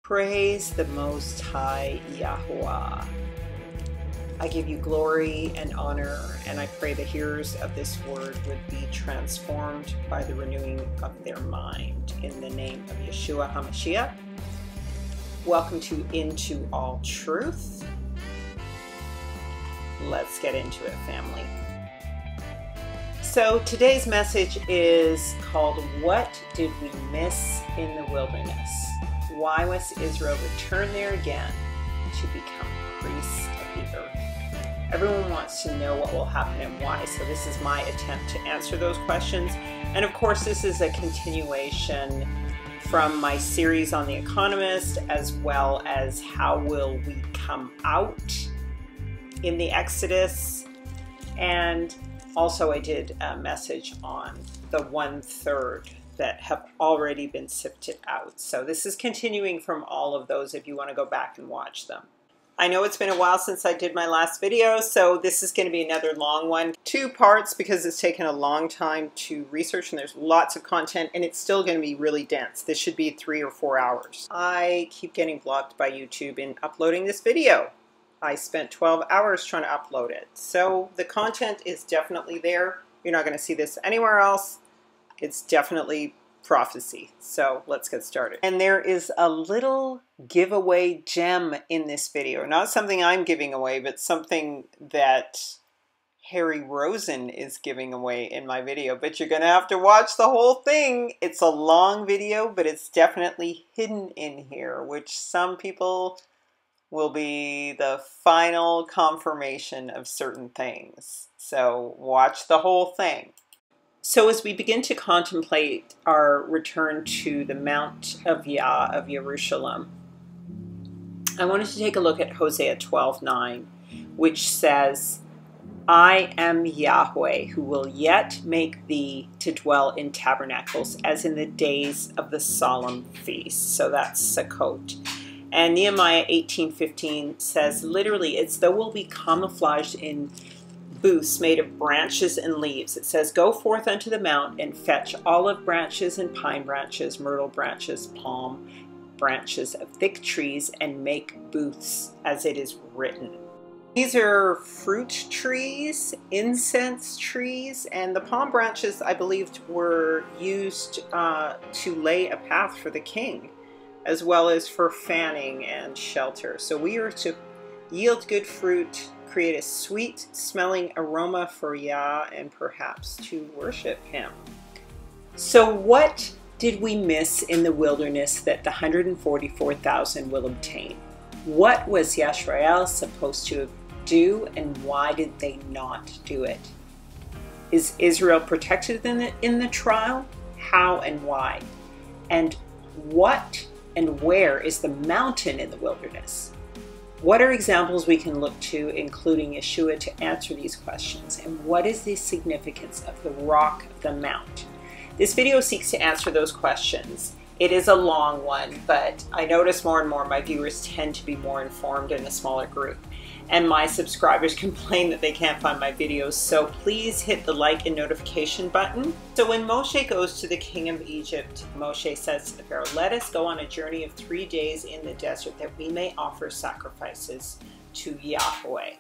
Praise the Most High Yahuwah. I give you glory and honor, and I pray the hearers of this word would be transformed by the renewing of their mind. In the name of Yeshua HaMashiach. Welcome to Into All Truth. Let's get into it, family. So today's message is called, What Did We Miss in the Wilderness? Why must Israel return there again to become priests of the earth? Everyone wants to know what will happen and why, so this is my attempt to answer those questions. And of course, this is a continuation from my series on The Economist, as well as how will we come out in the Exodus. And also I did a message on the 1/3 that have already been sifted out. So this is continuing from all of those if you want to go back and watch them. I know it's been a while since I did my last video, so this is going to be another long one. 2 parts because it's taken a long time to research and there's lots of content and it's still going to be really dense. This should be 3 or 4 hours. I keep getting blocked by YouTube in uploading this video. I spent 12 hours trying to upload it. So the content is definitely there. You're not going to see this anywhere else. It's definitely prophecy. So let's get started. And there is a little giveaway gem in this video. Not something I'm giving away, but something that Harry Rosen is giving away in my video. But you're going to have to watch the whole thing. It's a long video, but it's definitely hidden in here, which some people will be the final confirmation of certain things. So watch the whole thing. So as we begin to contemplate our return to the Mount of Yah of Jerusalem, I wanted to take a look at Hosea 12:9, which says, I am Yahweh, who will yet make thee to dwell in tabernacles, as in the days of the solemn feast. So that's Sukkot. And Nehemiah 18:15 says, literally, it's though we'll be camouflaged in booths made of branches and leaves. It says, go forth unto the mount and fetch olive branches and pine branches, myrtle branches, palm branches of thick trees, and make booths as it is written. These are fruit trees, incense trees, and the palm branches, I believed, were used to lay a path for the king, as well as for fanning and shelter. So we are to yield good fruit, create a sweet smelling aroma for Yah, and perhaps to worship him. So what did we miss in the wilderness that the 144,000 will obtain? What was Yisrael supposed to do, and why did they not do it? Is Israel protected in the trial? How and why? And what and where is the mountain in the wilderness? What are examples we can look to, including Yeshua, to answer these questions? And what is the significance of the rock of the mount? This video seeks to answer those questions. It is a long one, but I notice more and more my viewers tend to be more informed in a smaller group. And my subscribers complain that they can't find my videos, so please hit the like and notification button. So when Moshe goes to the king of Egypt, Moshe says to the Pharaoh, let us go on a journey of 3 days in the desert that we may offer sacrifices to Yahweh.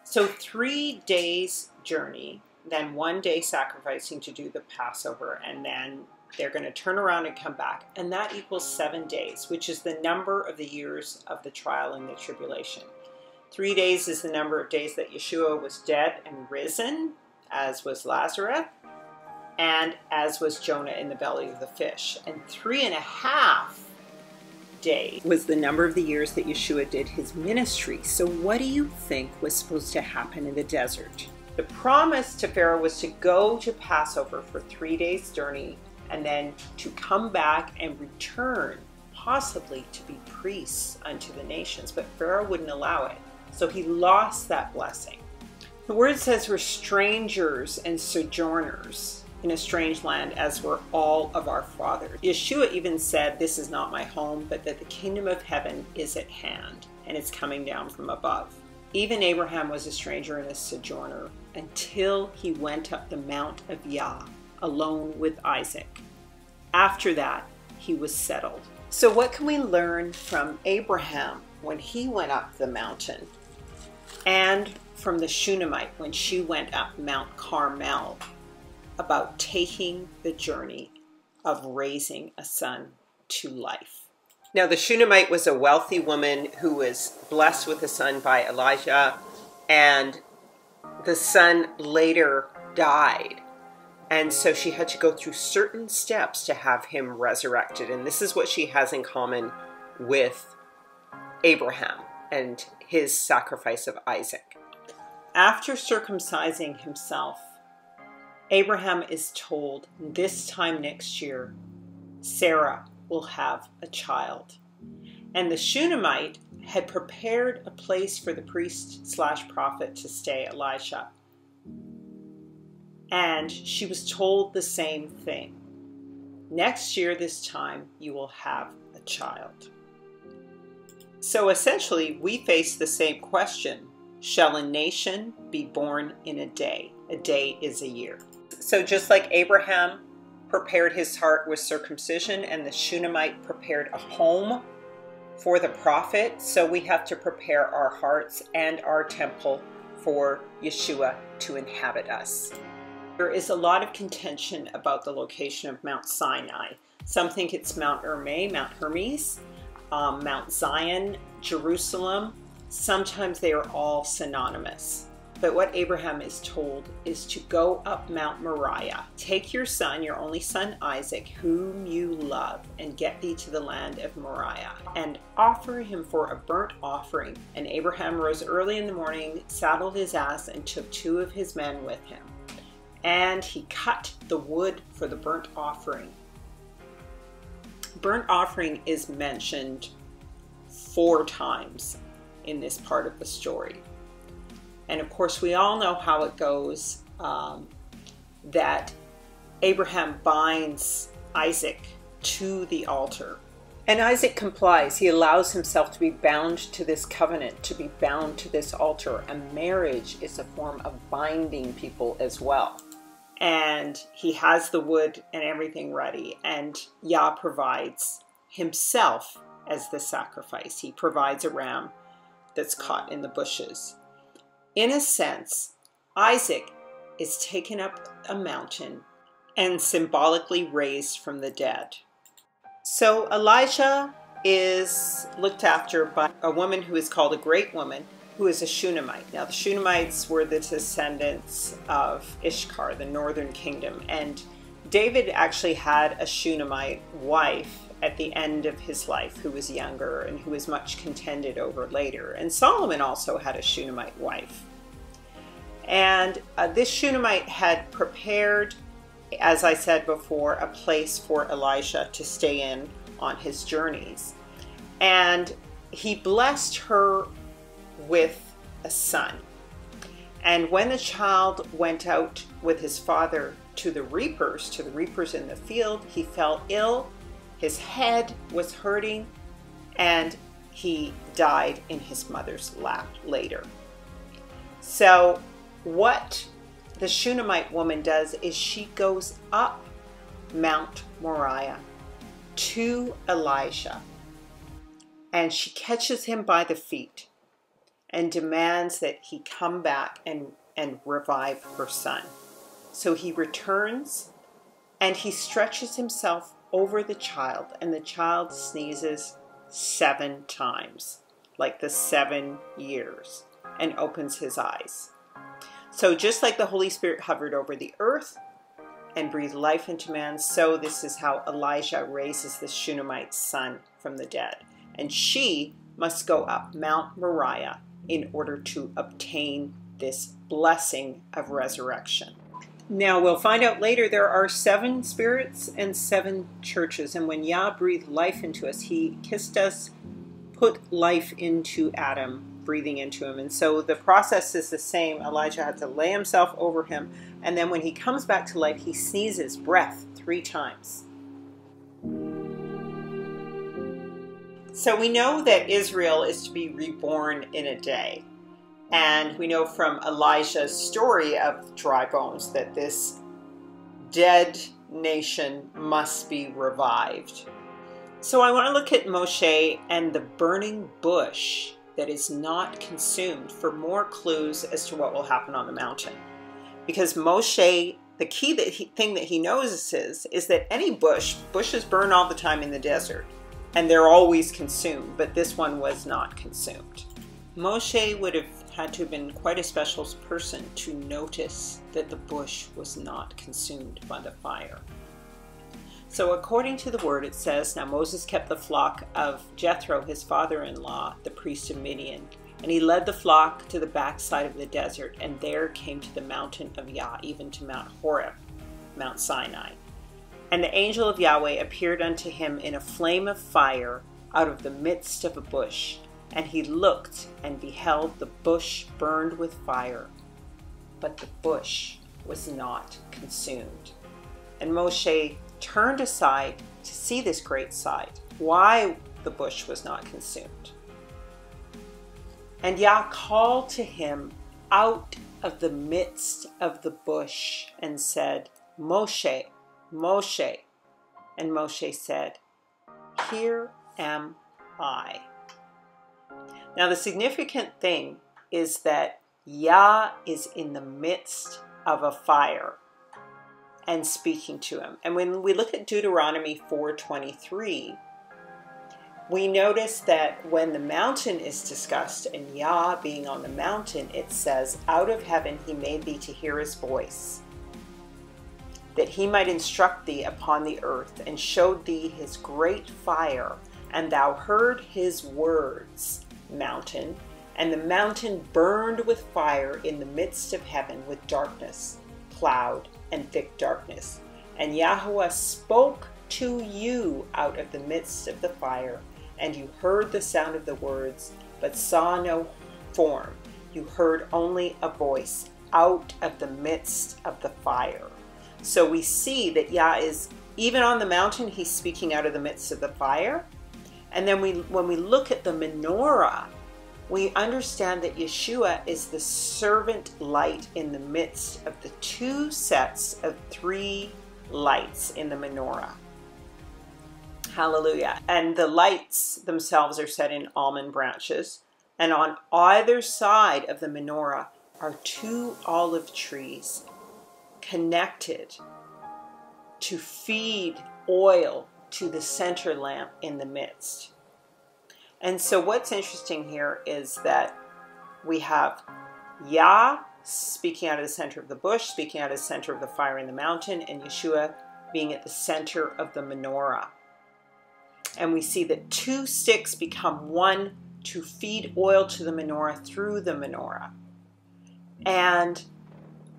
So 3 days journey, then 1 day sacrificing to do the Passover, and then they're going to turn around and come back. And that equals 7 days, which is the number of the years of the trial and the tribulation. 3 days is the number of days that Yeshua was dead and risen, as was Lazarus, and as was Jonah in the belly of the fish. And 3.5 days was the number of the years that Yeshua did his ministry. So what do you think was supposed to happen in the desert? The promise to Pharaoh was to go to Passover for 3 days journey, and then to come back and return, possibly to be priests unto the nations. But Pharaoh wouldn't allow it. So he lost that blessing. The word says we're strangers and sojourners in a strange land, as were all of our fathers. Yeshua even said, this is not my home, but that the kingdom of heaven is at hand, and it's coming down from above. Even Abraham was a stranger and a sojourner until he went up the Mount of Yah alone with Isaac. After that, he was settled. So what can we learn from Abraham when he went up the mountain, and from the Shunammite when she went up Mount Carmel, about taking the journey of raising a son to life? Now, the Shunammite was a wealthy woman who was blessed with a son by Elijah, and the son later died. And so she had to go through certain steps to have him resurrected. And this is what she has in common with Abraham and his sacrifice of Isaac. After circumcising himself, Abraham is told this time next year, Sarah will have a child. And the Shunammite had prepared a place for the priest/prophet to stay, Elisha. And she was told the same thing. Next year, this time, you will have a child. So essentially, we face the same question. Shall a nation be born in a day? A day is a year. So just like Abraham prepared his heart with circumcision and the Shunammite prepared a home for the prophet, so we have to prepare our hearts and our temple for Yeshua to inhabit us. There is a lot of contention about the location of Mount Sinai. Some think it's Mount Hermes, Mount Zion, Jerusalem. Sometimes they are all synonymous. But what Abraham is told is to go up Mount Moriah. Take your son, your only son Isaac, whom you love, and get thee to the land of Moriah, and offer him for a burnt offering. And Abraham rose early in the morning, saddled his ass, and took 2 of his men with him. And he cut the wood for the burnt offering. Burnt offering is mentioned 4 times in this part of the story. And of course, we all know how it goes, that Abraham binds Isaac to the altar. And Isaac complies. He allows himself to be bound to this covenant, to be bound to this altar. And marriage is a form of binding people as well. And he has the wood and everything ready. And Yah provides himself as the sacrifice. He provides a ram that's caught in the bushes. In a sense, Isaac is taken up a mountain and symbolically raised from the dead. So Elijah is looked after by a woman who is called a great woman, who is a Shunammite. Now, the Shunammite were the descendants of Ishkar, the northern kingdom. And David actually had a Shunammite wife at the end of his life who was younger and who was much contended over later. And Solomon also had a Shunammite wife. And this Shunammite had prepared, as I said before, a place for Elisha to stay in on his journeys. And he blessed her with a son. And when the child went out with his father to the reapers in the field, he fell ill, his head was hurting, and he died in his mother's lap later. So what the Shunammite woman does is she goes up Mount Moriah to Elisha, and she catches him by the feet and demands that he come back and revive her son. So he returns and he stretches himself over the child, and the child sneezes 7 times, like the 7 years, and opens his eyes. So just like the Holy Spirit hovered over the earth and breathed life into man, so this is how Elijah raises the Shunammite son from the dead. And she must go up Mount Moriah in order to obtain this blessing of resurrection. Now, we'll find out later there are 7 spirits and 7 churches. And when Yah breathed life into us, he kissed us, put life into Adam, breathing into him. And so the process is the same. Elijah had to lay himself over him. And then when he comes back to life, he sneezes breath 3 times. So we know that Israel is to be reborn in a day. And we know from Elijah's story of dry bones that this dead nation must be revived. So I want to look at Moshe and the burning bush that is not consumed for more clues as to what will happen on the mountain. Because Moshe, the key thing that he knows is that any bushes burn all the time in the desert, and they're always consumed, but this one was not consumed. Moshe would have had to have been quite a special person to notice that the bush was not consumed by the fire. So according to the word, it says, now Moses kept the flock of Jethro, his father-in-law, the priest of Midian, and he led the flock to the backside of the desert, and there came to the mountain of Yah, even to Mount Horeb, Mount Sinai. And the angel of Yahweh appeared unto him in a flame of fire out of the midst of a bush. And he looked and beheld the bush burned with fire, but the bush was not consumed. And Moshe turned aside to see this great sight, why the bush was not consumed. And Yah called to him out of the midst of the bush and said, Moshe, Moshe. And Moshe said, here am I. Now the significant thing is that Yah is in the midst of a fire and speaking to him. And when we look at Deuteronomy 4:23, we notice that when the mountain is discussed and Yah being on the mountain, it says, out of heaven he made thee to hear his voice, that he might instruct thee upon the earth, and showed thee his great fire, and thou heard his words, mountain, and the mountain burned with fire in the midst of heaven with darkness, cloud, and thick darkness. And Yahweh spoke to you out of the midst of the fire, and you heard the sound of the words, but saw no form. You heard only a voice out of the midst of the fire. So we see that Yah is, even on the mountain, he's speaking out of the midst of the fire. And then when we look at the menorah, we understand that Yeshua is the servant light in the midst of the two sets of three lights in the menorah. Hallelujah. And the lights themselves are set in almond branches. And on either side of the menorah are two olive trees connected to feed oil to the center lamp in the midst. And so what's interesting here is that we have Yah speaking out of the center of the bush, speaking out of the center of the fire in the mountain, and Yeshua being at the center of the menorah. And we see that two sticks become one to feed oil to the menorah through the menorah. And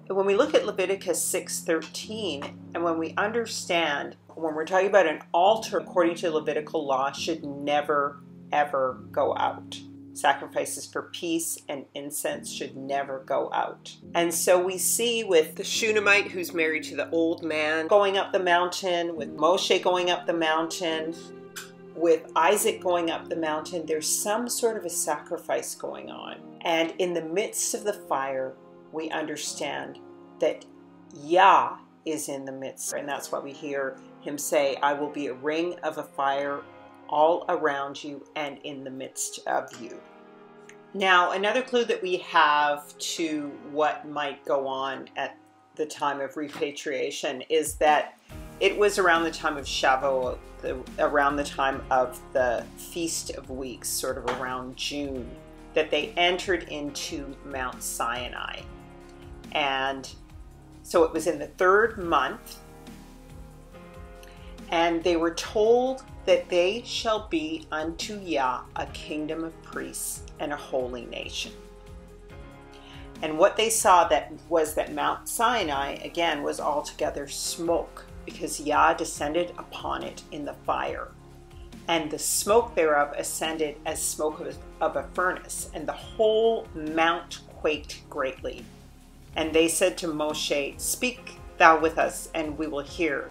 when we look at Leviticus 6:13, and when we understand, when we're talking about an altar according to Levitical law should never, ever go out. Sacrifices for peace and incense should never go out. And so we see with the Shunammite who's married to the old man going up the mountain, with Moshe going up the mountain, with Isaac going up the mountain, there's some sort of a sacrifice going on. And in the midst of the fire, we understand that Yah is in the midst. And that's why we hear him say, I will be a ring of a fire all around you and in the midst of you. Now, another clue that we have to what might go on at the time of repatriation is that it was around the time of Shavuot, around the time of the Feast of Weeks, sort of around June, that they entered into Mount Sinai. And so it was in the third month, and they were told that they shall be unto Yah a kingdom of priests and a holy nation. And what they saw was that Mount Sinai, again, was altogether smoke, because Yah descended upon it in the fire. And the smoke thereof ascended as smoke of a furnace, and the whole mount quaked greatly. And they said to Moshe, Speak thou with us, and we will hear.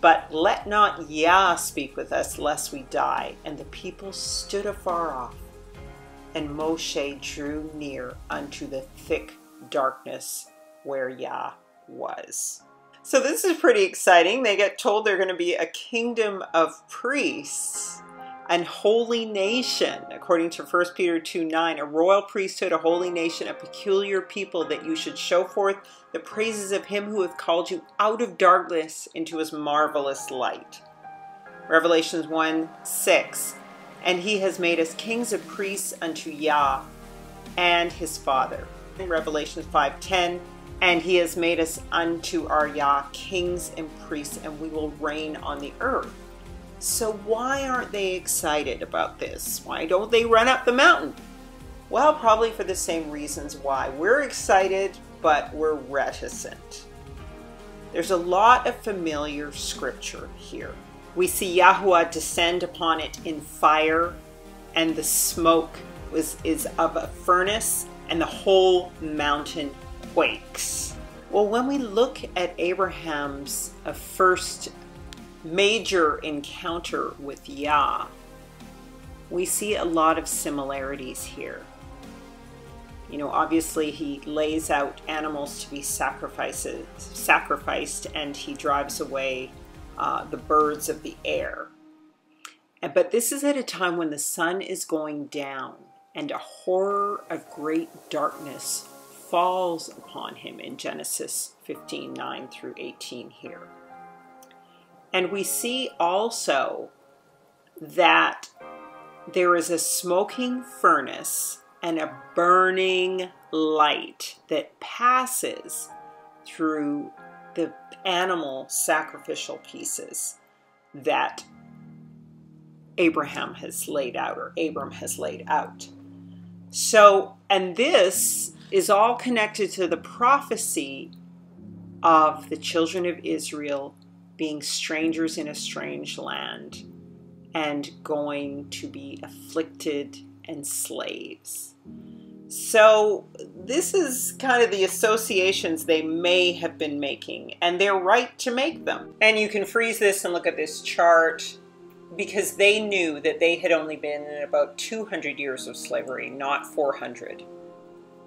But let not Yah speak with us, lest we die. And the people stood afar off, and Moshe drew near unto the thick darkness where Yah was. So this is pretty exciting. They get told they're going to be a kingdom of priests and holy nation, according to 1 Peter 2:9, a royal priesthood, a holy nation, a peculiar people, that you should show forth the praises of him who hath called you out of darkness into his marvelous light. Revelations 1:6, and he has made us kings of priests unto Yah and his Father. In Revelations 5:10, and he has made us unto our Yah kings and priests, and we will reign on the earth. So why aren't they excited about this? Why don't they run up the mountain? Well, probably for the same reasons why we're excited, but we're reticent. There's a lot of familiar scripture here. We see Yahuwah descend upon it in fire, and the smoke is of a furnace, and the whole mountain quakes. Well, when we look at Abraham's first major encounter with Yah, we see a lot of similarities here. You know, obviously he lays out animals to be sacrificed, and he drives away the birds of the air. But this is at a time when the sun is going down, and a horror of great darkness falls upon him in Genesis 15:9 through 18 here. And we see also that there is a smoking furnace and a burning light that passes through the animal sacrificial pieces that Abraham has laid out, or Abram has laid out. So, and this is all connected to the prophecy of the children of Israel being strangers in a strange land and going to be afflicted and slaves. So this is kind of the associations they may have been making, and they're right to make them. And you can freeze this and look at this chart, because they knew that they had only been in about 200 years of slavery, not 400.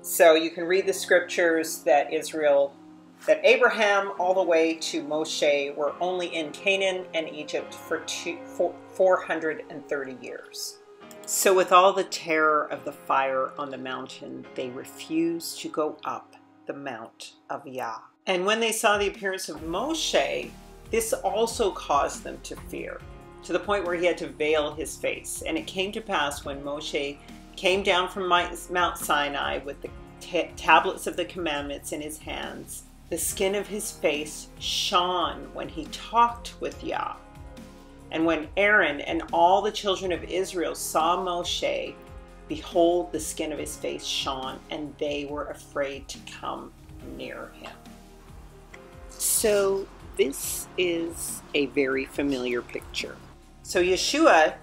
So you can read the scriptures that Abraham all the way to Moshe were only in Canaan and Egypt for 430 years. So with all the terror of the fire on the mountain, they refused to go up the mount of Yah. And when they saw the appearance of Moshe, this also caused them to fear, to the point where he had to veil his face. And it came to pass when Moshe came down from Mount Sinai with the tablets of the commandments in his hands, the skin of his face shone when he talked with Yah. And when Aaron and all the children of Israel saw Moshe, behold, the skin of his face shone, and they were afraid to come near him. So this is a very familiar picture. So Yeshua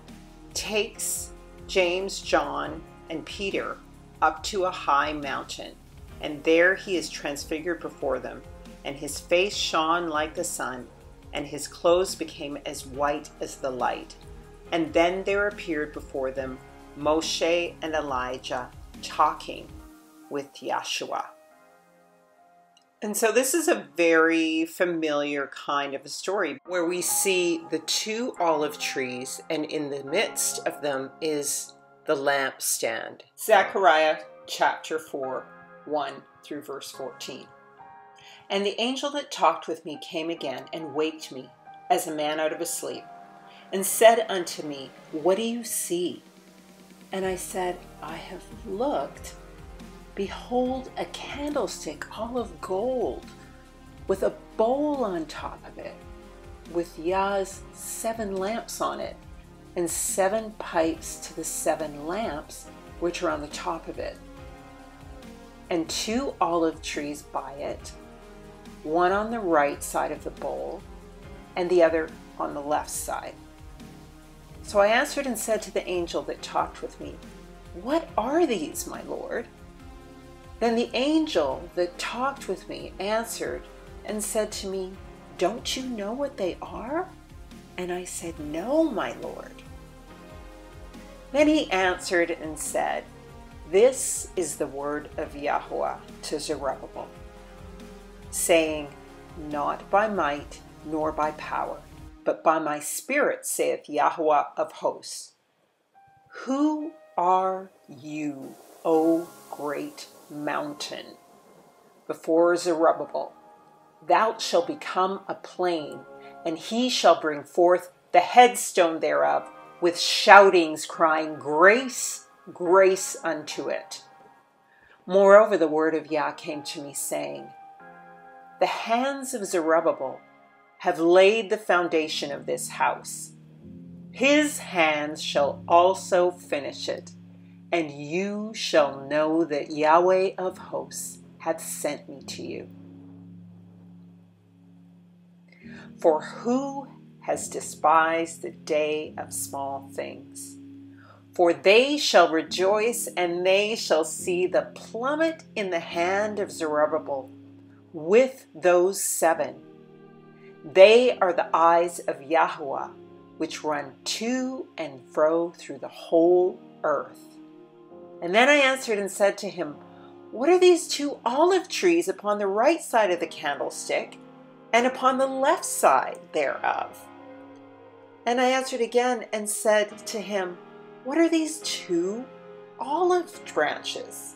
takes James, John, and Peter up to a high mountain, and there he is transfigured before them, and his face shone like the sun, and his clothes became as white as the light. And then there appeared before them Moshe and Elijah talking with Yeshua. And so this is a very familiar kind of a story where we see the two olive trees, and in the midst of them is the lampstand. Zechariah chapter 4, 1 through verse 14. And the angel that talked with me came again and waked me as a man out of a sleep, and said unto me, What do you see? And I said, I have looked. Behold, a candlestick all of gold, with a bowl on top of it, with Yah's 7 lamps on it, and 7 pipes to the 7 lamps which are on the top of it, and 2 olive trees by it, one on the right side of the bowl, and the other on the left side. So I answered and said to the angel that talked with me, What are these, my Lord? Then the angel that talked with me answered and said to me, Don't you know what they are? And I said, No, my Lord. Then he answered and said, This is the word of Yahuwah to Zerubbabel, saying, not by might nor by power, but by my Spirit, saith Yahweh of hosts. Who are you, O great mountain? Before Zerubbabel, thou shalt become a plain, and he shall bring forth the headstone thereof, with shoutings, crying, Grace, grace unto it. Moreover, the word of Yah came to me, saying, The hands of Zerubbabel have laid the foundation of this house. His hands shall also finish it, and you shall know that Yahweh of hosts hath sent me to you. For who has despised the day of small things? For they shall rejoice, and they shall see the plummet in the hand of Zerubbabel with those 7. They are the eyes of Yahweh, which run to and fro through the whole earth. And then I answered and said to him, What are these 2 olive trees upon the right side of the candlestick, and upon the left side thereof? And I answered again and said to him, What are these 2 olive branches,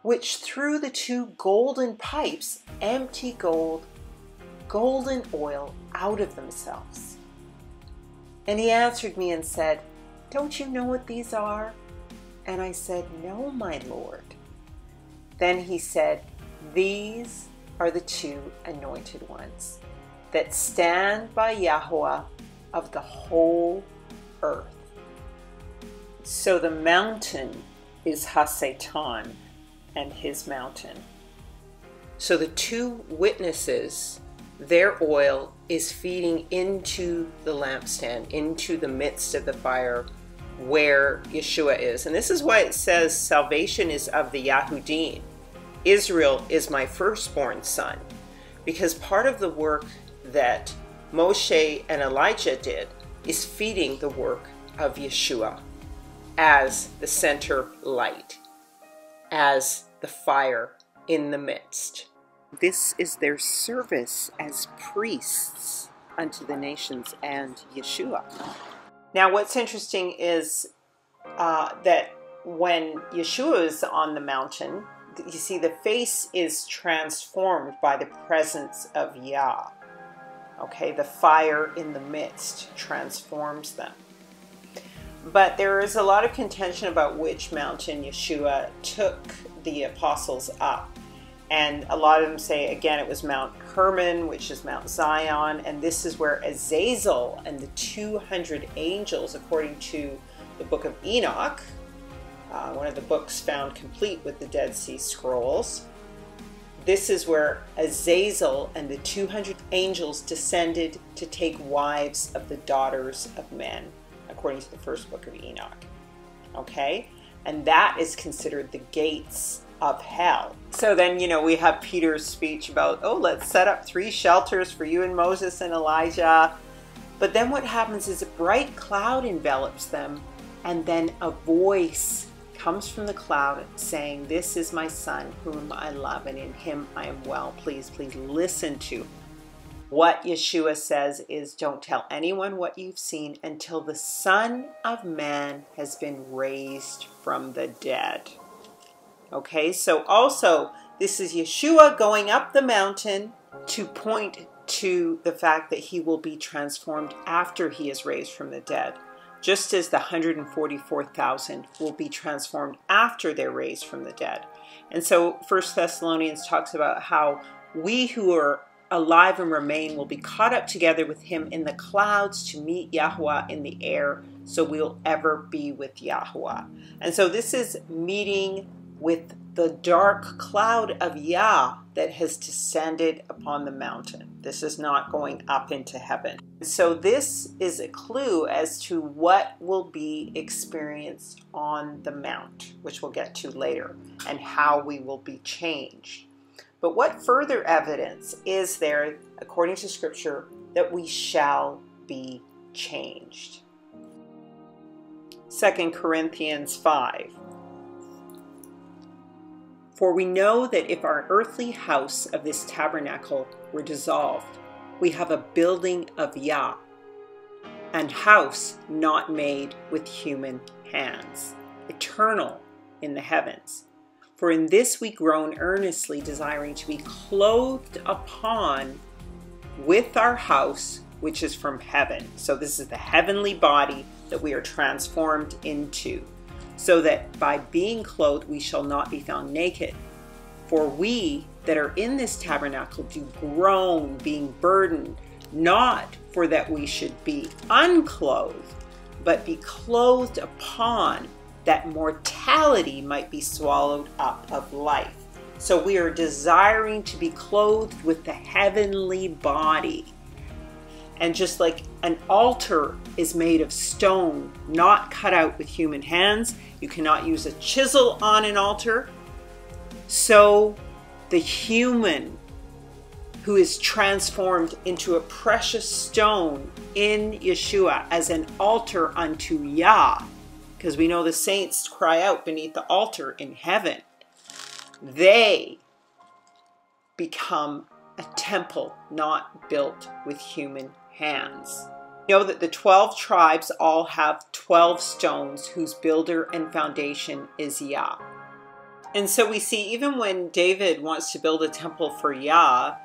which through the 2 golden pipes empty golden oil out of themselves? And he answered me and said, Don't you know what these are? And I said, No, my Lord. Then he said, These are the 2 anointed ones that stand by Yahweh of the whole earth. So the mountain is Hasatan and his mountain. So the 2 witnesses, their oil is feeding into the lampstand, into the midst of the fire where Yeshua is. And this is why it says salvation is of the Yahudim. Israel is my firstborn son. Because part of the work that Moshe and Elijah did is feeding the work of Yeshua as the center light, as the fire in the midst. This is their service as priests unto the nations and Yeshua. Now what's interesting is that when Yeshua is on the mountain, you see the face is transformed by the presence of Yah. Okay, the fire in the midst transforms them. But there is a lot of contention about which mountain Yeshua took the apostles up. And a lot of them say, again, it was Mount Hermon, which is Mount Zion. And this is where Azazel and the 200 angels, according to the book of Enoch, one of the books found complete with the Dead Sea Scrolls, this is where Azazel and the 200 angels descended to take wives of the daughters of men, according to the first book of Enoch. Okay? And that is considered the gates of hell. So then, we have Peter's speech about, let's set up 3 shelters for you and Moses and Elijah. But then what happens is a bright cloud envelops them, and then a voice comes from the cloud saying, This is my son whom I love, and in him I am well pleased. Please listen to him. What Yeshua says is, don't tell anyone what you've seen until the Son of Man has been raised from the dead. Okay, so also this is Yeshua going up the mountain to point to the fact that he will be transformed after he is raised from the dead, just as the 144,000 will be transformed after they're raised from the dead. And so 1 Thessalonians talks about how we who are alive and remain will be caught up together with him in the clouds to meet Yahweh in the air, so we'll ever be with Yahweh. And so this is meeting with the dark cloud of Yah that has descended upon the mountain. This is not going up into heaven. So this is a clue as to what will be experienced on the mount, which we'll get to later, and how we will be changed. But what further evidence is there, according to Scripture, that we shall be changed? 2 Corinthians 5. For we know that if our earthly house of this tabernacle were dissolved, we have a building of Yah, and house not made with human hands, eternal in the heavens. For in this we groan earnestly, desiring to be clothed upon with our house, which is from heaven. So this is the heavenly body that we are transformed into, so that by being clothed we shall not be found naked. For we that are in this tabernacle do groan, being burdened, not for that we should be unclothed, but be clothed upon, that mortality might be swallowed up of life. So we are desiring to be clothed with the heavenly body. And just like an altar is made of stone, not cut out with human hands, you cannot use a chisel on an altar, so the human who is transformed into a precious stone in Yeshua as an altar unto Yah, because we know the saints cry out beneath the altar in heaven, they become a temple not built with human hands. Know that the 12 tribes all have 12 stones whose builder and foundation is Yah. And so we see even when David wants to build a temple for Yah,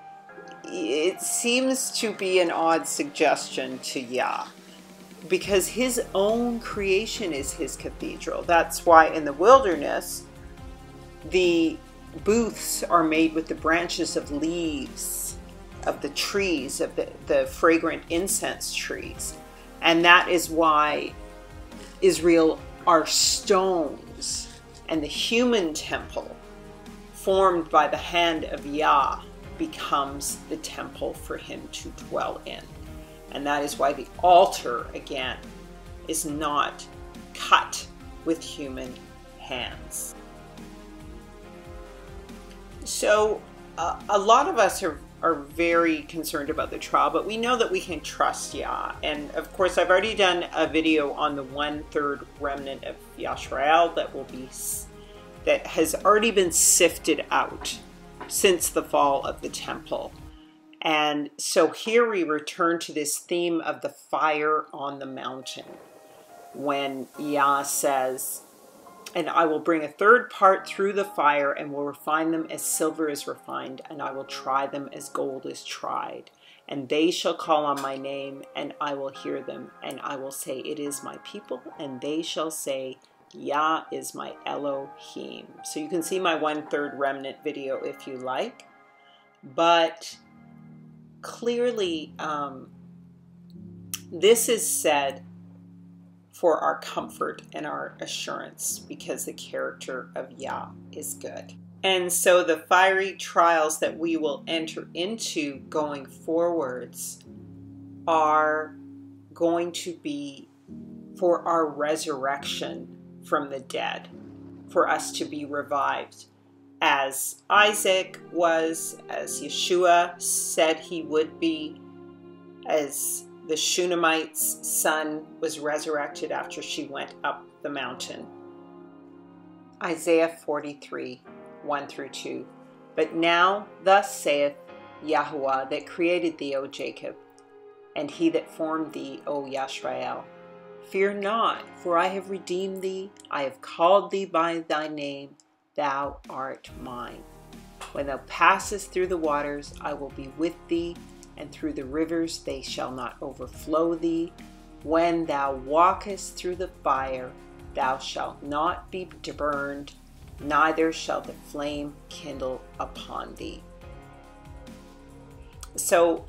it seems to be an odd suggestion to Yah, because his own creation is his cathedral. That's why in the wilderness, the booths are made with the branches of leaves of the trees, of the fragrant incense trees. And that is why Israel are stones, and the human temple formed by the hand of Yah becomes the temple for him to dwell in. And that is why the altar, again, is not cut with human hands. So a lot of us are very concerned about the trial, but we know that we can trust Yah. And of course, I've already done a video on the 1/3 remnant of Yisrael that has already been sifted out since the fall of the temple. And so here we return to this theme of the fire on the mountain, when Yah says, "And I will bring a third part through the fire, and will refine them as silver is refined, and I will try them as gold is tried. And they shall call on my name, and I will hear them, and I will say, it is my people, and they shall say, Yah is my Elohim." So you can see my 1/3 remnant video if you like. But clearly, this is said for our comfort and our assurance, because the character of Yah is good. And so the fiery trials that we will enter into going forwards are going to be for our resurrection from the dead, for us to be revived, as Isaac was, as Yeshua said he would be, as the Shunammite's son was resurrected after she went up the mountain. Isaiah 43, 1-2. But now thus saith Yahuwah that created thee, O Jacob, and he that formed thee, O Yisrael. Fear not, for I have redeemed thee. I have called thee by thy name. Thou art mine. When thou passest through the waters, I will be with thee, and through the rivers they shall not overflow thee. When thou walkest through the fire, thou shalt not be burned, neither shall the flame kindle upon thee. So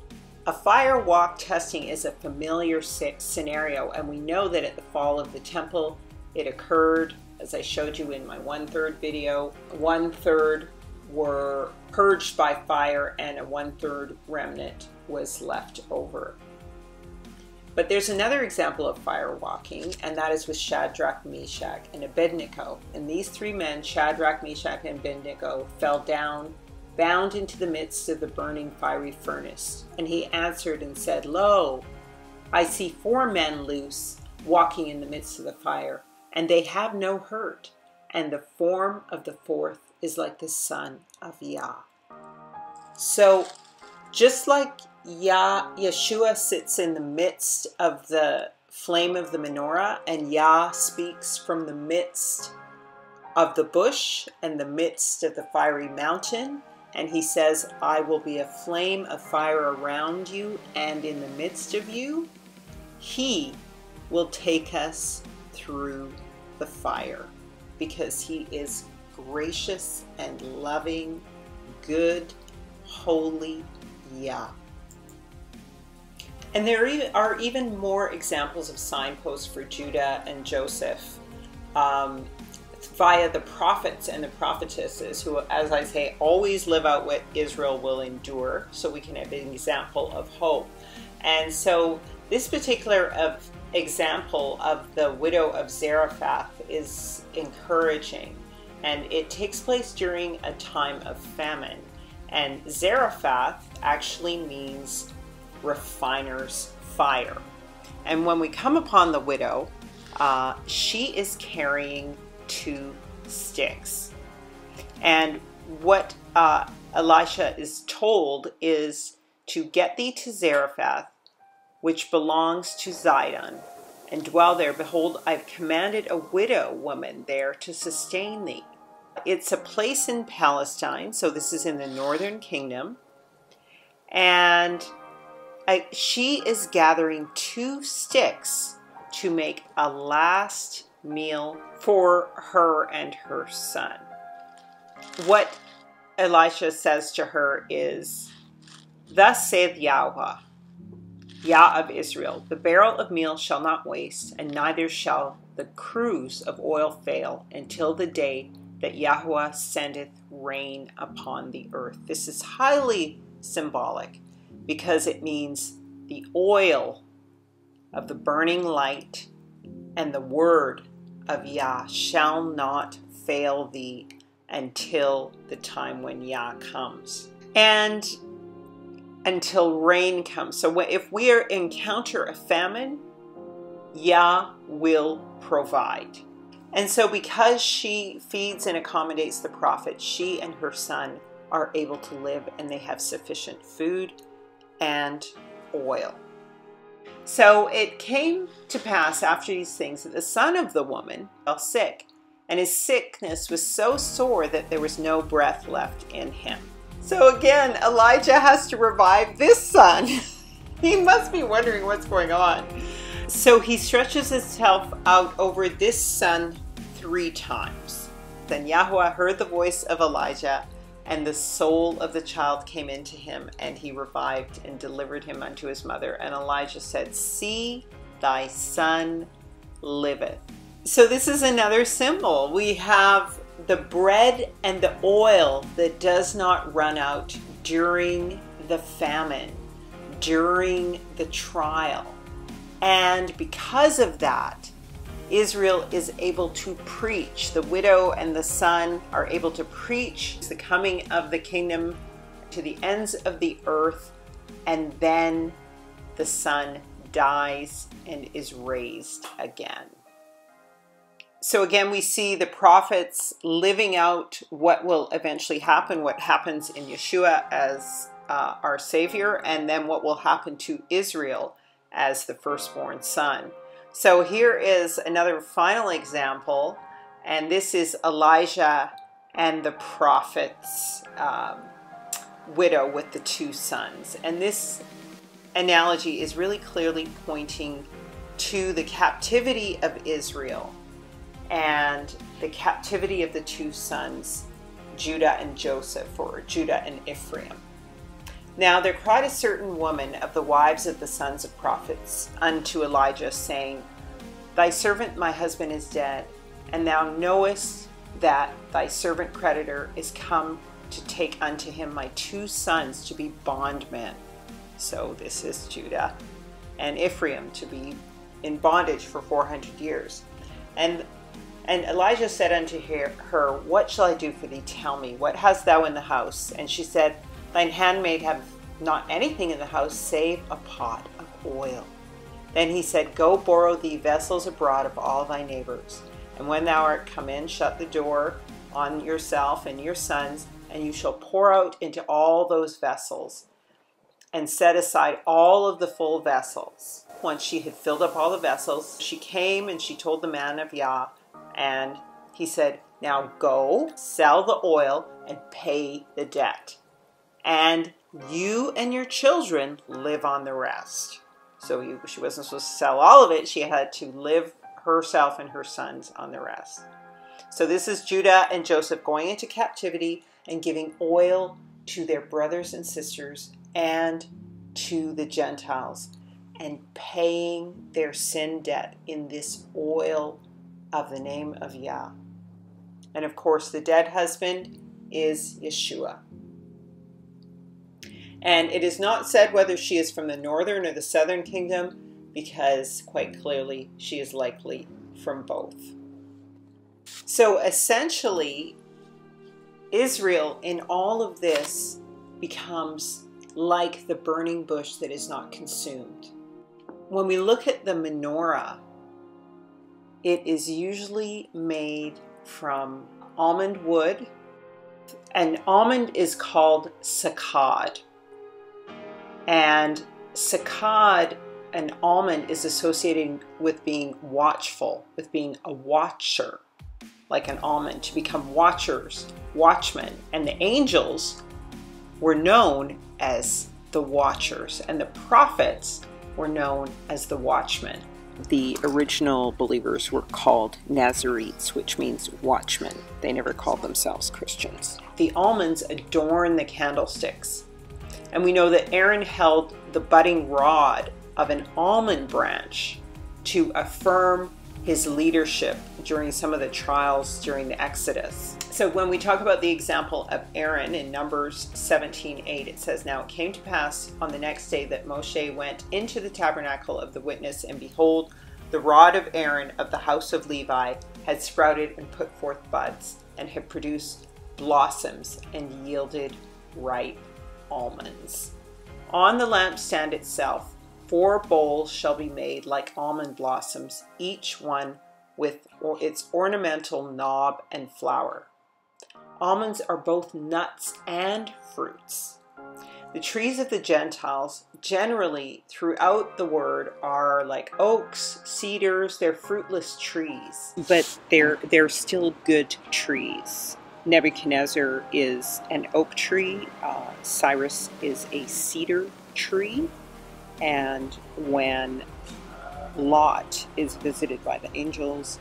a fire walk testing is a familiar scenario, and we know that at the fall of the temple, it occurred, as I showed you in my 1/3 video. 1/3 were purged by fire, and a 1/3 remnant was left over. But there's another example of fire walking, and that is with Shadrach, Meshach, and Abednego. And these three men, Shadrach, Meshach, and Abednego, fell down, bound into the midst of the burning fiery furnace. And he answered and said, Lo, I see 4 men loose, walking in the midst of the fire, and they have no hurt, and the form of the 4th is like the son of Yah. So just like Yeshua sits in the midst of the flame of the menorah, and Yah speaks from the midst of the bush and the midst of the fiery mountain, and he says, I will be a flame of fire around you and in the midst of you. He will take us through the fire because he is gracious and loving, good, holy Yah. And there are even more examples of signposts for Judah and Joseph via the prophets and the prophetesses who, as I say, always live out what Israel will endure, so we can have an example of hope. And so this particular example of the widow of Zarephath is encouraging, and it takes place during a time of famine. And Zarephath actually means refiner's fire. And when we come upon the widow, she is carrying 2 sticks. And what Elisha is told is to get thee to Zarephath, which belongs to Zidon, and dwell there. Behold, I've commanded a widow woman there to sustain thee. It's a place in Palestine, so this is in the northern kingdom. And she is gathering 2 sticks to make a last meal for her and her son. What Elisha says to her is, Thus saith Yahweh, Yah of Israel, the barrel of meal shall not waste, and neither shall the cruse of oil fail, until the day that Yahweh sendeth rain upon the earth. This is highly symbolic because it means the oil of the burning light and the word of Yah shall not fail thee until the time when Yah comes. And until rain comes. So if we encounter a famine, Yah will provide. And so because she feeds and accommodates the prophet, she and her son are able to live, and they have sufficient food and oil. So it came to pass after these things that the son of the woman fell sick, and his sickness was so sore that there was no breath left in him. So again, Elijah has to revive this son. He must be wondering what's going on. So he stretches himself out over this son 3 times. Then Yahweh heard the voice of Elijah, and the soul of the child came into him, and he revived and delivered him unto his mother. And Elijah said, See, thy son liveth. So this is another symbol. We have the bread and the oil that does not run out during the famine, during the trial. And because of that, Israel is able to preach. The widow and the son are able to preach the coming of the kingdom to the ends of the earth, and then the son dies and is raised again. So again, we see the prophets living out what will eventually happen, what happens in Yeshua as our Savior, and then what will happen to Israel as the firstborn son. So here is another final example, and this is Elijah and the prophet's widow with the 2 sons. And this analogy is really clearly pointing to the captivity of Israel and the captivity of the 2 sons, Judah and Joseph, or Judah and Ephraim. Now there cried a certain woman of the wives of the sons of prophets unto Elijah, saying, Thy servant my husband is dead, and thou knowest that thy servant creditor is come to take unto him my 2 sons to be bondmen. So this is Judah and Ephraim, to be in bondage for 400 years. And Elijah said unto her, What shall I do for thee? Tell me, what hast thou in the house? And she said, Thine handmaid have not anything in the house save a pot of oil. Then he said, Go borrow thee vessels abroad of all thy neighbors. And when thou art come in, shut the door on yourself and your sons, and you shall pour out into all those vessels, and set aside all of the full vessels. Once she had filled up all the vessels, she came and she told the man of Yah, and he said, now go, sell the oil, and pay the debt. And you and your children live on the rest. So she wasn't supposed to sell all of it. She had to live herself and her sons on the rest. So this is Judah and Joseph going into captivity and giving oil to their brothers and sisters and to the Gentiles, and paying their sin debt in this oil of the name of Yah. And of course, the dead husband is Yeshua. And it is not said whether she is from the northern or the southern kingdom, because quite clearly she is likely from both. So essentially, Israel in all of this becomes like the burning bush that is not consumed. When we look at the menorah, it is usually made from almond wood, and almond is called sakad. And sakad, an almond, is associated with being watchful, with being a watcher, like an almond, to become watchers, watchmen. And the angels were known as the watchers, and the prophets were known as the watchmen. The original believers were called Nazarenes, which means watchmen. They never called themselves Christians. The almonds adorn the candlesticks. And we know that Aaron held the budding rod of an almond branch to affirm his leadership during some of the trials during the Exodus. So when we talk about the example of Aaron in Numbers 17:8, it says, now it came to pass on the next day that Moshe went into the tabernacle of the witness, and behold, the rod of Aaron of the house of Levi had sprouted and put forth buds, and had produced blossoms and yielded ripe almonds. On the lampstand itself 4 bowls shall be made like almond blossoms, each one with its ornamental knob and flower. Almonds are both nuts and fruits. The trees of the Gentiles generally throughout the word are like oaks, cedars. They're fruitless trees, but they're still good trees. Nebuchadnezzar is an oak tree. Cyrus is a cedar tree. And when Lot is visited by the angels,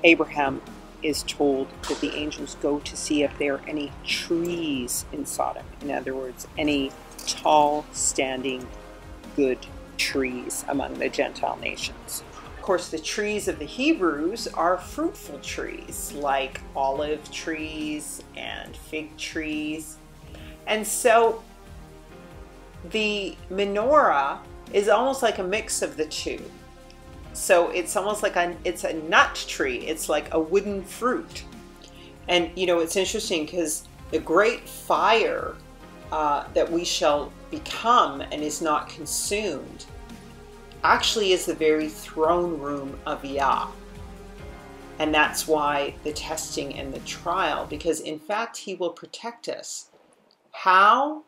Abraham is told that the angels go to see if there are any trees in Sodom. In other words, any tall, standing, good trees among the Gentile nations. Of course, the trees of the Hebrews are fruitful trees, like olive trees and fig trees. And so the menorah is almost like a mix of the two. So it's almost like it's a nut tree. It's like a wooden fruit. And you know, it's interesting because the great fire that we shall become and is not consumed actually is the very throne room of Yah. And that's why the testing and the trial, because in fact he will protect us. How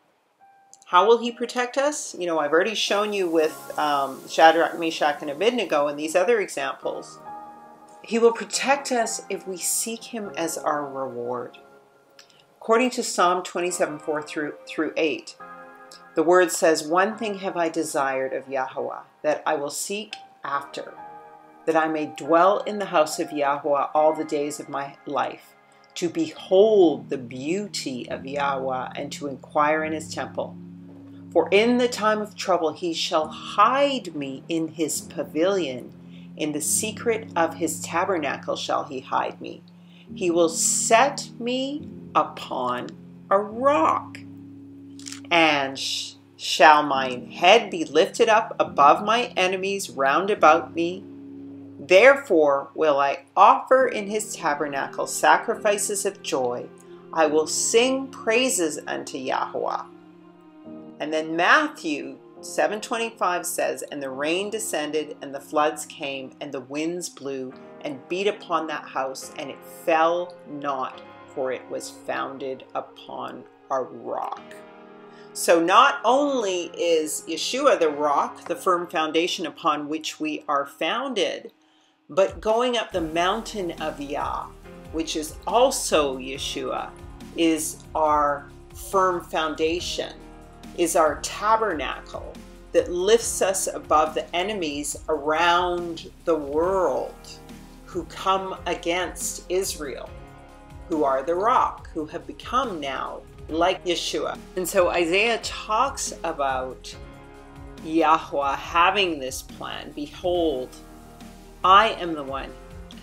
will he protect us? You know, I've already shown you with Shadrach, Meshach, and Abednego and these other examples. He will protect us if we seek him as our reward. According to Psalm 27:4-8, the word says, one thing have I desired of Yahweh, that I will seek after, that I may dwell in the house of Yahweh all the days of my life, to behold the beauty of Yahweh and to inquire in his temple. For in the time of trouble he shall hide me in his pavilion. In the secret of his tabernacle shall he hide me. He will set me upon a rock. And shall mine head be lifted up above my enemies round about me? Therefore will I offer in his tabernacle sacrifices of joy. I will sing praises unto Yahweh. And then Matthew 7:25 says, and the rain descended, and the floods came, and the winds blew, and beat upon that house, and it fell not, for it was founded upon a rock. So not only is Yeshua the rock, the firm foundation upon which we are founded, but going up the mountain of Yah, which is also Yeshua, is our firm foundation, is our tabernacle that lifts us above the enemies around the world who come against Israel, who are the rock, who have become now like Yeshua. And so Isaiah talks about Yahweh having this plan. Behold, I am the one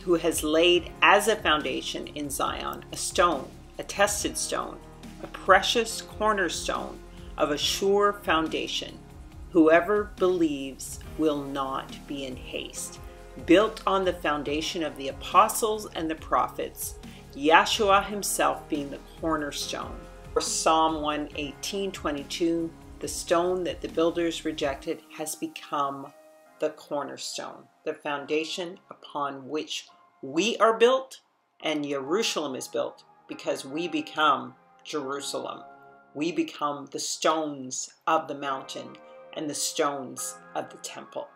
who has laid as a foundation in Zion a stone, a tested stone, a precious cornerstone of a sure foundation. Whoever believes will not be in haste. Built on the foundation of the apostles and the prophets, Yahshua himself being the cornerstone. For Psalm 118:22, the stone that the builders rejected has become the cornerstone, the foundation upon which we are built, and Jerusalem is built because we become Jerusalem. We become the stones of the mountain and the stones of the temple.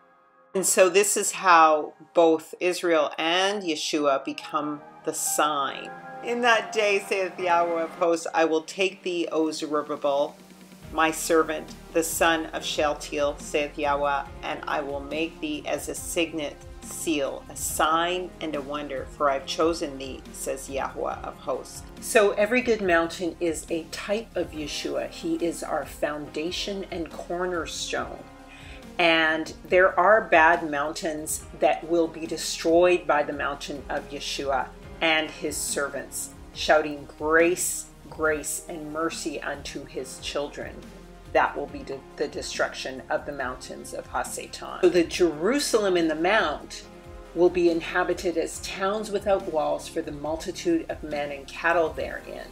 And so this is how both Israel and Yeshua become the sign. In that day, saith Yahweh of hosts, I will take thee, O Zerubbabel, my servant, the son of Shealtiel, saith Yahweh, and I will make thee as a signet seal, a sign and a wonder, for I've chosen thee, says Yahweh of hosts. So every good mountain is a type of Yeshua. He is our foundation and cornerstone. And there are bad mountains that will be destroyed by the mountain of Yeshua and his servants, shouting grace, grace, and mercy unto his children. That will be the destruction of the mountains of Hasatan. So the Jerusalem in the mount will be inhabited as towns without walls for the multitude of men and cattle therein.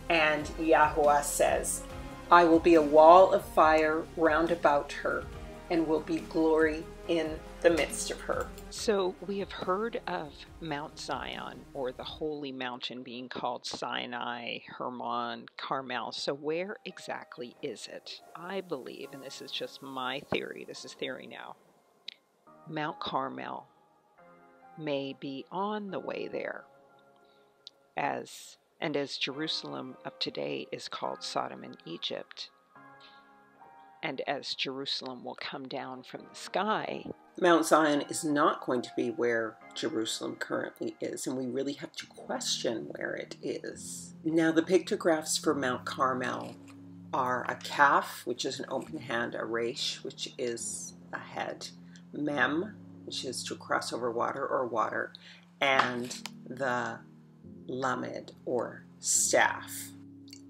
And Yahweh says, I will be a wall of fire round about her, and will be glory in the midst of her. So we have heard of Mount Zion, or the holy mountain, being called Sinai, Hermon, Carmel. So where exactly is it? I believe, and this is just my theory, this is theory now, Mount Carmel may be on the way there, as Jerusalem of today is called Sodom and Egypt. And as Jerusalem will come down from the sky, Mount Zion is not going to be where Jerusalem currently is, and we really have to question where it is. Now, the pictographs for Mount Carmel are a kaf, which is an open hand, a resh, which is a head, mem, which is to cross over water or water, and the lamed, or staff.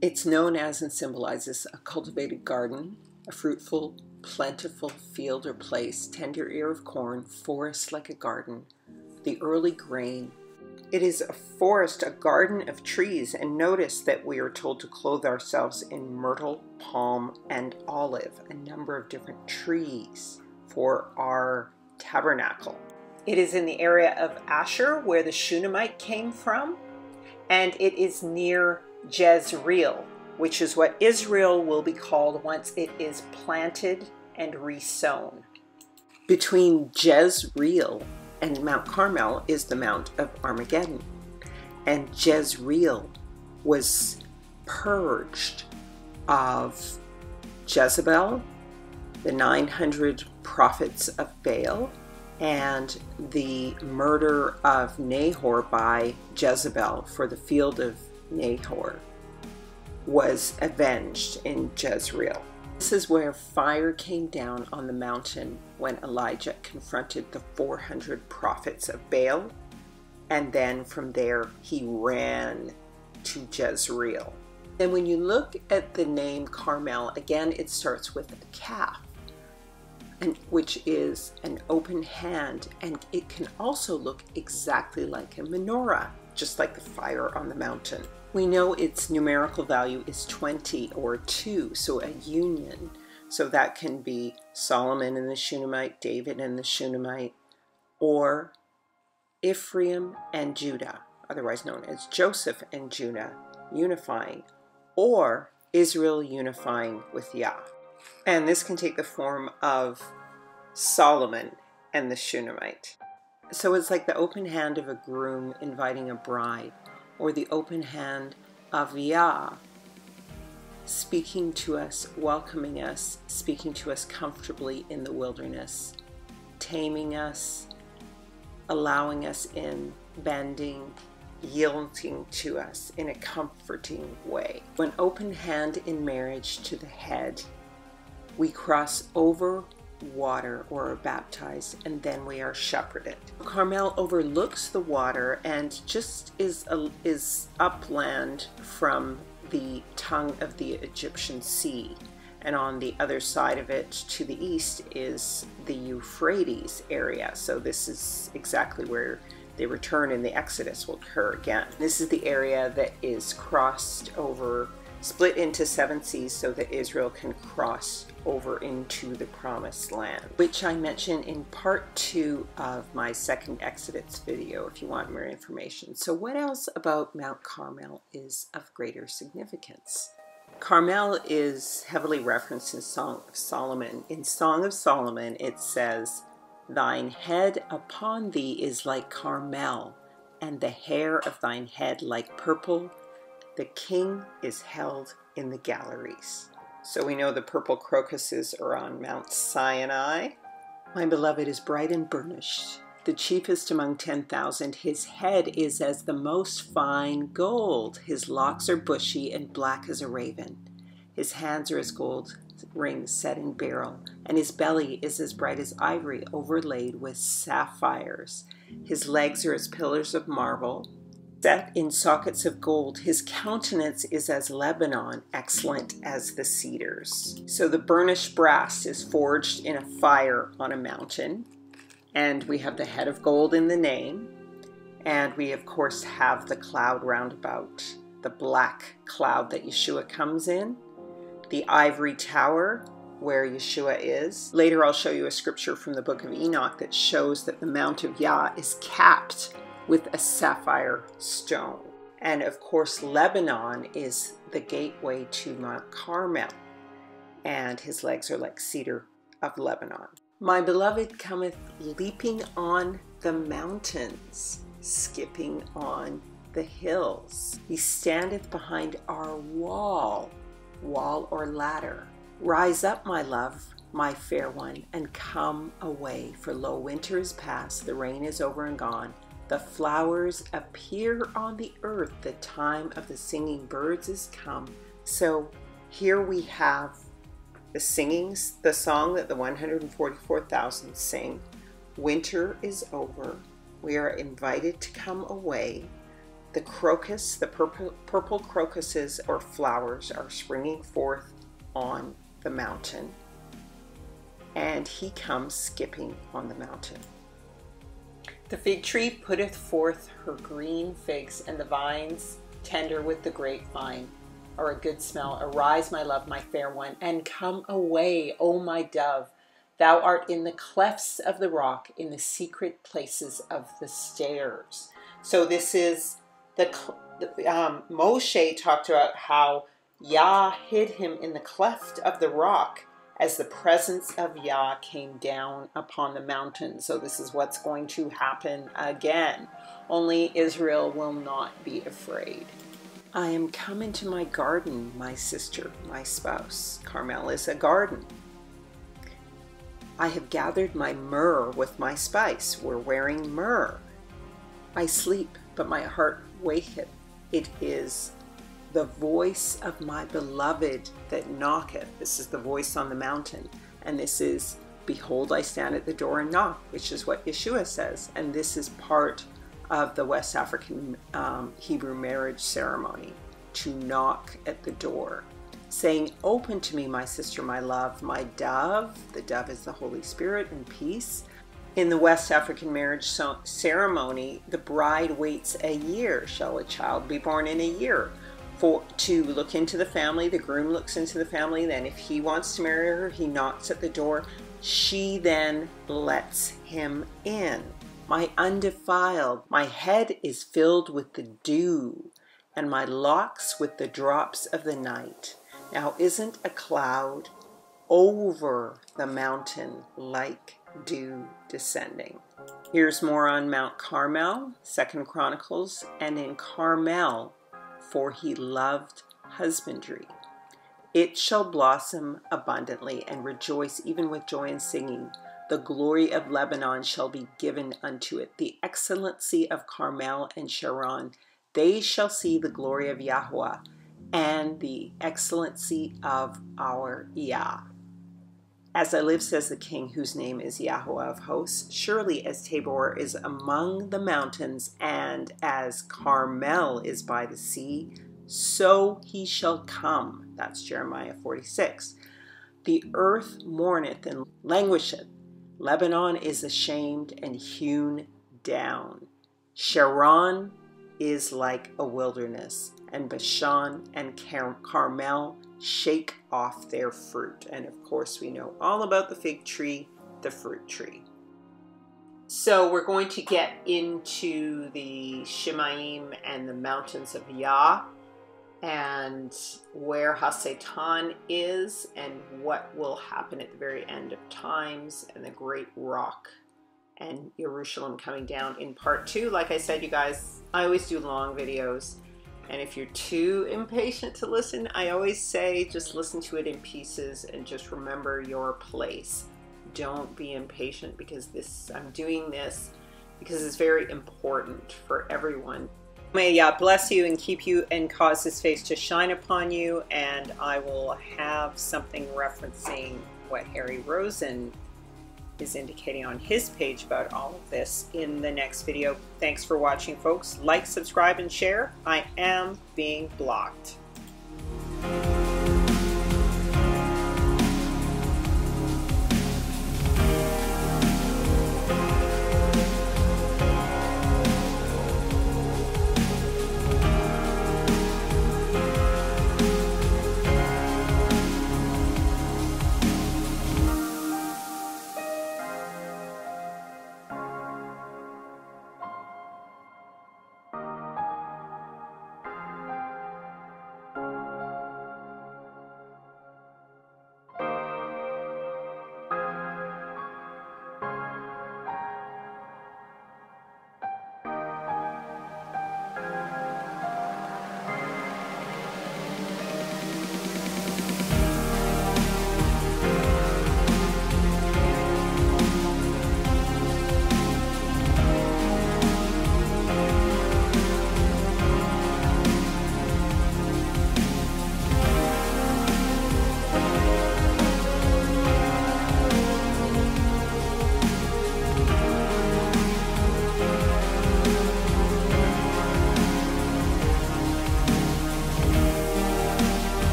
It's known as and symbolizes a cultivated garden, a fruitful, plentiful field or place, tender ear of corn, forest like a garden, the early grain. It is a forest, a garden of trees, and notice that we are told to clothe ourselves in myrtle, palm, and olive, a number of different trees for our tabernacle. It is in the area of Asher, where the Shunammite came from, and it is near Jezreel, which is what Israel will be called once it is planted and resown. Between Jezreel and Mount Carmel is the Mount of Armageddon. And Jezreel was purged of Jezebel, the 900 prophets of Baal, and the murder of Nahor by Jezebel for the field of Nahor was avenged in Jezreel. This is where fire came down on the mountain when Elijah confronted the 400 prophets of Baal, and then from there he ran to Jezreel. And when you look at the name Carmel, again it starts with a calf, which is an open hand, and it can also look exactly like a menorah, just like the fire on the mountain. We know its numerical value is 20 or 2, so a union. So that can be Solomon and the Shunammite, David and the Shunammite, or Ephraim and Judah, otherwise known as Joseph and Judah, unifying, or Israel unifying with Yah. And this can take the form of Solomon and the Shunammite. So it's like the open hand of a groom inviting a bride, or the open hand of Yah speaking to us, welcoming us, speaking to us comfortably in the wilderness, taming us, allowing us in, bending, yielding to us in a comforting way. An open hand in marriage to the head, we cross over water or are baptized, and then we are shepherded. Carmel overlooks the water and just is upland from the tongue of the Egyptian Sea, and on the other side of it to the east is the Euphrates area. So this is exactly where the return in the Exodus will occur again. This is the area that is crossed over, split into 7 seas so that Israel can cross over into the promised land, which I mentioned in part 2 of my second Exodus video if you want more information. So what else about Mount Carmel is of greater significance? Carmel is heavily referenced in Song of Solomon. In Song of Solomon it says, "Thine head upon thee is like Carmel, and the hair of thine head like purple. The king is held in the galleries." So we know the purple crocuses are on Mount Sinai. My beloved is bright and burnished, the chiefest among 10,000. His head is as the most fine gold. His locks are bushy and black as a raven. His hands are as gold rings set in beryl, and his belly is as bright as ivory overlaid with sapphires. His legs are as pillars of marble, set in sockets of gold. His countenance is as Lebanon, excellent as the cedars. So the burnished brass is forged in a fire on a mountain, and we have the head of gold in the name, and we of course have the cloud round about, the black cloud that Yeshua comes in, the ivory tower where Yeshua is. Later I'll show you a scripture from the book of Enoch that shows that the Mount of Yah is capped with a sapphire stone. And of course, Lebanon is the gateway to Mount Carmel, and his legs are like cedar of Lebanon. My beloved cometh leaping on the mountains, skipping on the hills. He standeth behind our wall or ladder. Rise up, my love, my fair one, and come away, for lo, winter is past, the rain is over and gone. The flowers appear on the earth, the time of the singing birds is come. So here we have the song that the 144,000 sing. Winter is over. We are invited to come away. The crocus, the purple crocuses or flowers are springing forth on the mountain. And he comes skipping on the mountain. The fig tree putteth forth her green figs, and the vines tender with the grapevine are a good smell. Arise, my love, my fair one, and come away, O my dove. Thou art in the clefts of the rock, in the secret places of the stairs. So this is Moshe talked about how Yah hid him in the cleft of the rock as the presence of Yah came down upon the mountain. So this is what's going to happen again. Only Israel will not be afraid. I am come into my garden, my sister, my spouse. Carmel is a garden. I have gathered my myrrh with my spice. We're wearing myrrh. I sleep, but my heart waketh. It is the voice of my beloved that knocketh. This is the voice on the mountain. And this is, behold, I stand at the door and knock, which is what Yeshua says. And this is part of the West African Hebrew marriage ceremony, to knock at the door, saying, open to me, my sister, my love, my dove. The dove is the Holy Spirit and peace. In the West African marriage ceremony, the bride waits a year. Shall a child be born in a year? To look into the family. The groom looks into the family. Then if he wants to marry her, he knocks at the door. She then lets him in. my undefiled. My head is filled with the dew, and my locks with the drops of the night. Now isn't a cloud over the mountain like dew descending? Here's more on Mount Carmel, 2 Chronicles, and in Carmel, for he loved husbandry. It shall blossom abundantly and rejoice even with joy and singing. The glory of Lebanon shall be given unto it, the excellency of Carmel and Sharon. They shall see the glory of Yahweh and the excellency of our Yah. As I live, says the King, whose name is Yahweh of hosts, surely as Tabor is among the mountains, and as Carmel is by the sea, so he shall come. That's Jeremiah 46. The earth mourneth and languisheth. Lebanon is ashamed and hewn down. Sharon is like a wilderness, and Bashan and Carmel shake off their fruit. And of course, we know all about the fig tree, the fruit tree. So we're going to get into the Shemaim and the mountains of Yah, and where Hasatan is, and what will happen at the very end of times, and the great rock and Jerusalem coming down in part 2. Like I said, you guys, I always do long videos, and if you're too impatient to listen, I always say just listen to it in pieces and just remember your place. Don't be impatient, because I'm doing this because it's very important for everyone. May Yah bless you and keep you and cause his face to shine upon you, and I will have something referencing what Harry Rosen is indicating on his page about all of this in the next video. Thanks for watching, folks. Like, subscribe, and share. I am being blocked.